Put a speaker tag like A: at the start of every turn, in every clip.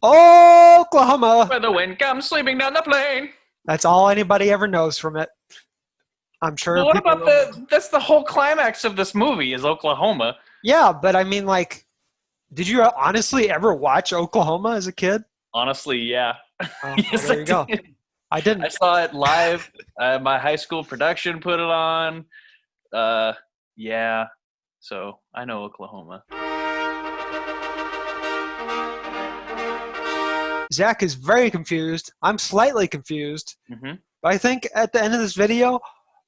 A: Oklahoma.
B: Where the wind comes sweeping down the plain.
A: That's all anybody ever knows from it. I'm sure
B: Well, what
A: people
B: about
A: will.
B: that's the whole climax of this movie is Oklahoma.
A: Yeah, but I mean, like, did you honestly ever watch Oklahoma as a kid?
B: Honestly, yeah.
A: Oh, well,
B: Yes,
A: there
B: I
A: you go.
B: did.
A: I
B: I
A: didn't.
B: saw it live. My high school production put it on. Uh, yeah. So I know Oklahoma.
A: Zach is very confused. I'm slightly confused.
B: Hmm.
A: But I think at the end of this video,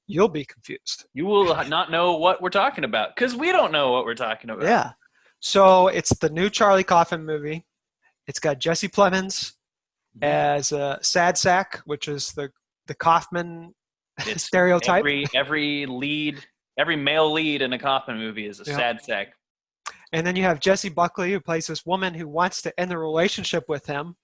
A: you'll be confused.
B: You will not know what we're talking about because we don't know what we're talking about.
A: Yeah. So it's the new Charlie Kaufman movie. It's got Jesse Plemons
B: Hmm.
A: as a sad sack, which is the Kaufman
B: It's
A: stereotype.
B: every male lead in a Kaufman movie is a
A: Yeah.
B: sad sack.
A: And then you have Jessie Buckley, who plays this woman who wants to end the relationship with him.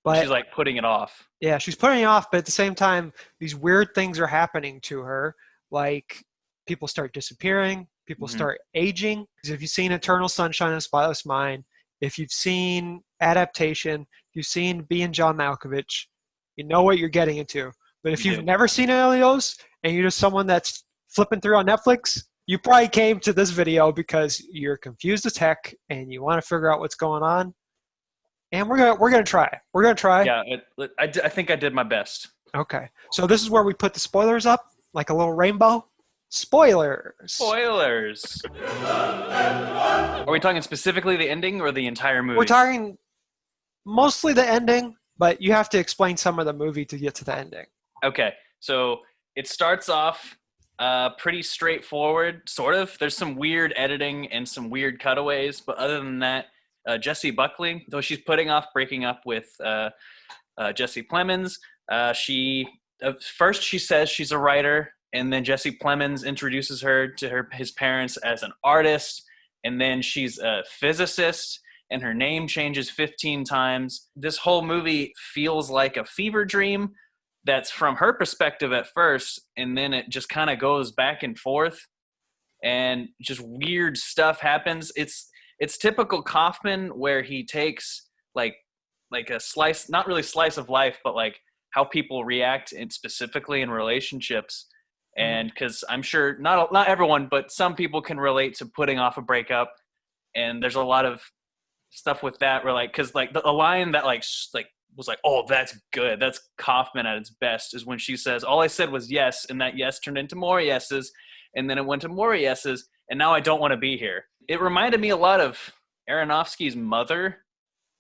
B: But
A: But
B: she's like putting it off.
A: yeah, she's putting it off, but at the same time, these weird things are happening to her. Like people start disappearing, people
B: Hmm.
A: start aging. Because if you've seen Eternal Sunshine of the Spotless Mind, if you've seen Adaptation, if you've seen Being John Malkovich, you know what you're getting into. But if
B: You
A: you've
B: do.
A: never seen any of those and you're just someone that's flipping through on Netflix, you probably came to this video because you're confused as heck and you want to figure out what's going on. And we're gonna try. We're gonna try.
B: Yeah, I think I did my best.
A: Okay. So this is where we put the spoilers up, like a little rainbow. Spoilers.
B: Spoilers. Are we talking specifically the ending or the entire movie?
A: We're talking mostly the ending, but you have to explain some of the movie to get to the ending.
B: Okay, so it starts off pretty straightforward, sort of. There's some weird editing and some weird cutaways, but other than that, Jessie Buckley, though she's putting off breaking up with Jesse Plemons, she first she says she's a writer, and then Jesse Plemons introduces her to his parents as an artist, and then she's a physicist, and her name changes 15 times. This whole movie feels like a fever dream that's from her perspective at first, and then it just kind of goes back and forth, and just weird stuff happens. It's typical Kaufman where he takes like a slice, not really slice of life, but like how people react in specifically in relationships. And because I'm sure not everyone, but some people can relate to putting off a breakup, and there's a lot of stuff with that where like because like a line that like was like, oh, that's good, that's Kaufman at its best, is when she says, all I said was yes, and that yes turned into more yeses, and then it went to more yeses, and now I don't want to be here. It reminded me a lot of Aronofsky's Mother,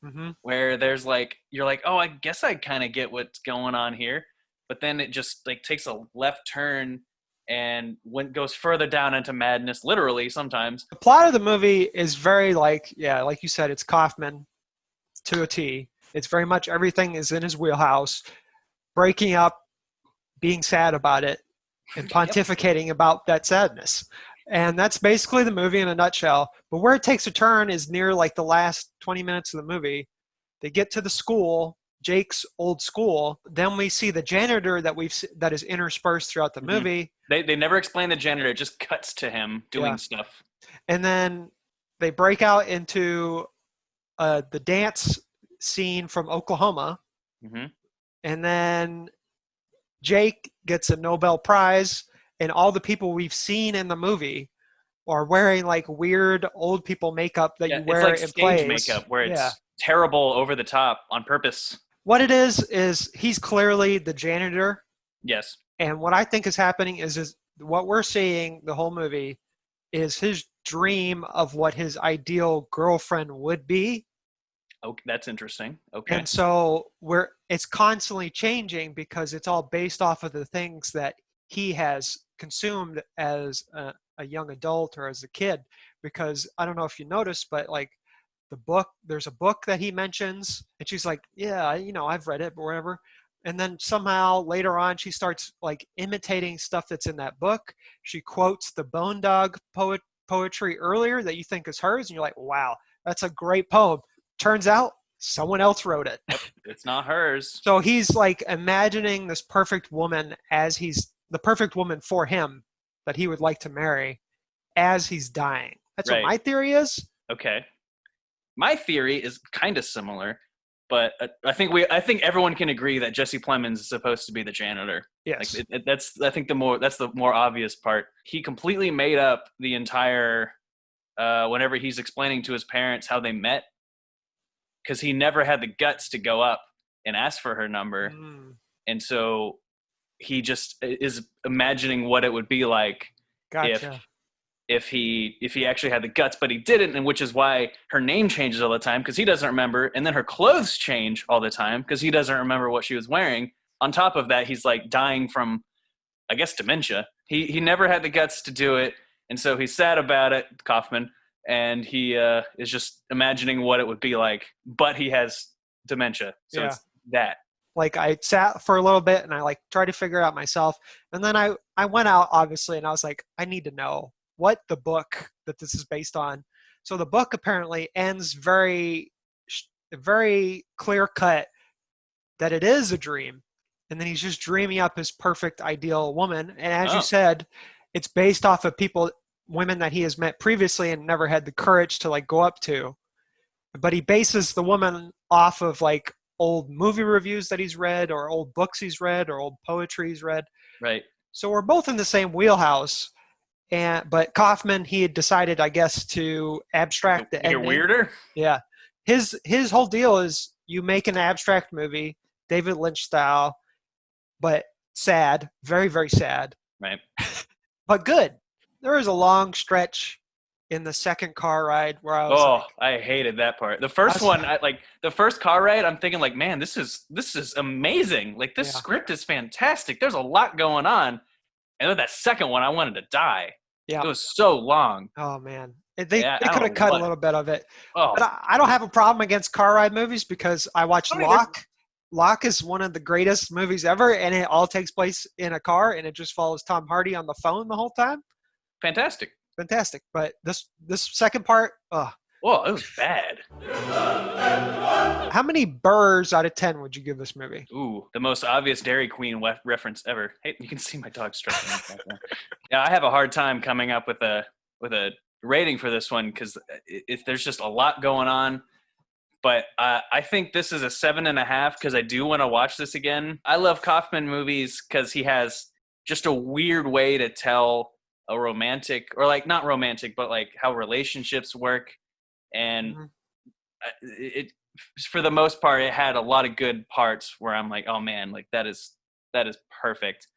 A: Mm-hmm.
B: where there's like you're like, oh, I guess I kind of get what's going on here, but then it just like takes a left turn and goes further down into madness, literally sometimes.
A: The plot of the movie is very like, yeah, like you said, it's Kaufman to a T. It's very much everything is in his wheelhouse. Breaking up, being sad about it, and
B: Yep.
A: pontificating about that sadness. And that's basically the movie in a nutshell. But where it takes a turn is near like the last 20 minutes of the movie. They get to the school, Jake's old school. Then we see the janitor that is interspersed throughout the
B: Mhm.
A: movie.
B: They never explain the janitor; it just cuts to him doing
A: Yeah.
B: stuff.
A: And then they break out into the dance scene from Oklahoma.
B: Hmm.
A: And then Jake gets a Nobel Prize, and all the people we've seen in the movie are wearing like weird old people makeup that
B: Yeah,
A: you
B: it's
A: wear
B: like
A: in
B: stage
A: plays.
B: makeup where
A: Yeah.
B: it's terrible, over the top, on purpose.
A: What it is he's clearly the janitor.
B: Yes.
A: And what I think is happening is what we're seeing the whole movie is his dream of what his ideal girlfriend would be.
B: Okay, that's interesting. Okay.
A: And so it's constantly changing because it's all based off of the things that he has consumed as a young adult or as a kid. Because I don't know if you noticed, but like there's a book that he mentions, and she's like, yeah, I've read it, but whatever. And then somehow later on, she starts like imitating stuff that's in that book. She quotes the Bone Dog poetry earlier that you think is hers, and you're like, wow, that's a great poem. Turns out someone else wrote it.
B: Yep, it's not hers.
A: So he's like imagining this perfect woman as he's the perfect woman for him that he would like to marry as he's dying. That's what
B: Right.
A: my theory is.
B: Okay. My theory is kind of similar. But I think everyone can agree that Jesse Plemons is supposed to be the janitor.
A: Yes.
B: Like that's the more obvious part. He completely made up the entire whenever he's explaining to his parents how they met, because he never had the guts to go up and ask for her number, and so he just is imagining what it would be like
A: Gotcha.
B: if he actually had the guts, but he didn't, and which is why her name changes all the time because he doesn't remember, and then her clothes change all the time because he doesn't remember what she was wearing. On top of that, he's like dying from, I guess, dementia. He never had the guts to do it, and so he's sad about it, Kaufman, and he is just imagining what it would be like, but he has dementia, so it's that.
A: Like I sat for a little bit and I like tried to figure it out myself, and then I went out obviously, and I was like, I need to know what the book that this is based on. So the book apparently ends very clear cut that it is a dream, and then he's just dreaming up his perfect ideal woman. And as you said, it's based off of women that he has met previously and never had the courage to like go up to. But he bases the woman off of like old movie reviews that he's read, or old books he's read, or old poetry he's read.
B: Right.
A: So we're both in the same wheelhouse. But Kaufman, he had decided, I guess, to abstract the ending.
B: You're weirder?
A: Yeah. His whole deal is you make an abstract movie, David Lynch style, but sad, very, very sad.
B: Right.
A: But good. There was a long stretch in the second car ride where I was
B: I hated that part. The first one, the first car ride, I'm thinking like, man, this is amazing. Like this script is fantastic. There's a lot going on. And then that second one, I wanted to die. Yeah. It was so long.
A: Oh, man. They could have cut a little bit of it.
B: Oh.
A: But I don't have a problem against car ride movies because I watched Locke. Locke is one of the greatest movies ever, and it all takes place in a car, and it just follows Tom Hardy on the phone the whole time.
B: Fantastic.
A: But this second part,
B: it was bad.
A: How many burrs out of 10 would you give this movie?
B: Ooh, the most obvious Dairy Queen reference ever. Hey, you can see my dog stretching. Yeah, I have a hard time coming up with a rating for this one because there's just a lot going on. But I think this is a 7.5 because I do want to watch this again. I love Kaufman movies because he has just a weird way to tell a romantic, or like not romantic, but like how relationships work. And it, for the most part, it had a lot of good parts where I'm like, oh man, like that is perfect.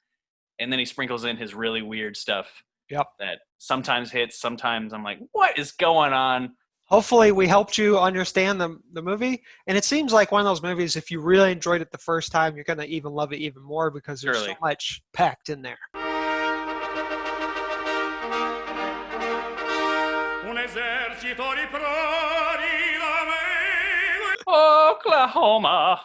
B: And then he sprinkles in his really weird stuff.
A: Yep.
B: That sometimes hits, sometimes I'm like, what is going on?
A: Hopefully we helped you understand the movie. And it seems like one of those movies, if you really enjoyed it the first time, you're going to even love it even more because there's so much packed in there.
B: Oklahoma.